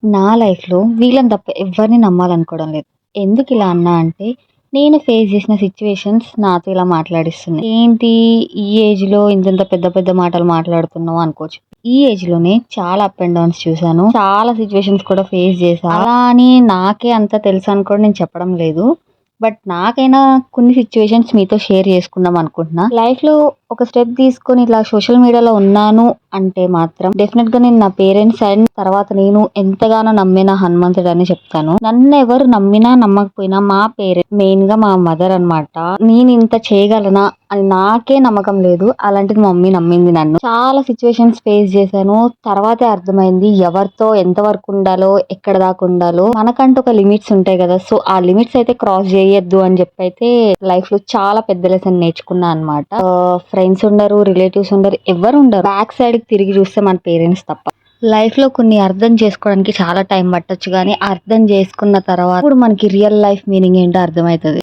నా లైఫ్‌లో వీళ్ళని తప్ప ఎవ్వరిని నమ్మాలనుకోవడం లేదు. ఎందుకిలా అన్నా అంటే, నేను ఫేస్ చేసిన సిట్యుయేషన్స్ నాతో ఇలా మాట్లాడిస్తున్నాయి. ఏంటి ఈ ఏజ్‌లో ఇంతింత పెద్ద పెద్ద మాటలు మాట్లాడుతున్నావు అనుకోవచ్చు. ఈ ఏజ్‌లోనే చాలా అప్ అండ్ డౌన్స్ చూసాను. చాలా సిట్యుయేషన్స్ కూడా ఫేస్ చేశా. అలా అని నాకే అంతా తెలుసని కూడా నేను చెప్పడం లేదు. బట్ నాకైనా కొన్ని సిట్యుయేషన్స్ మీతో షేర్ చేసుకుందాం అనుకుంటున్నా. లైఫ్‌లో ఒక స్టెప్ తీసుకొని ఇట్లా సోషల్ మీడియాలో ఉన్నాను అంటే మాత్రం డెఫినెట్‌గా నేను నా పేరెంట్స్ అండ్ తర్వాత నేను ఎంతగానో నమ్మిన హనుమంతుడని చెప్తాను. నన్నెవరు నమ్మినా నమ్మకపోయినా మా పేరెంట్స్ మెయిన్‌గా మా మదర్ అన్నమాట. నేను ఇంత చేయగలనా అని నాకే నమ్మకం లేదు. అలాంటిది మా మమ్మీ నమ్మింది నన్ను. చాలా సిట్యుయేషన్స్ ఫేస్ చేశాను. తర్వాతే అర్థమైంది ఎవరితో ఎంత వరకు ఉండాలో, ఎక్కడ దాకా ఉండాలో. మనకంటూ ఒక లిమిట్స్ ఉంటాయి కదా! సో, ఆ లిమిట్స్ అయితే క్రాస్ చేయొద్దు అని చెప్పైతే లైఫ్‌లో చాలా పెద్ద లెసన్ నేర్చుకున్నా అన్నమాట. ఫ్రెండ్స్ ఉండరు, రిలేటివ్స్ ఉండరు, ఎవ్వరు ఉండరు. బ్యాక్ సైడ్‌కి తిరిగి చూస్తే మన పేరెంట్స్ తప్ప. లైఫ్‌లో కొన్ని అర్థం చేసుకోవడానికి చాలా టైం పట్టొచ్చు గానీ, అర్థం చేసుకున్న తర్వాత ఇప్పుడు మనకి రియల్ లైఫ్ మీనింగ్ ఏంటో అర్థమైతది.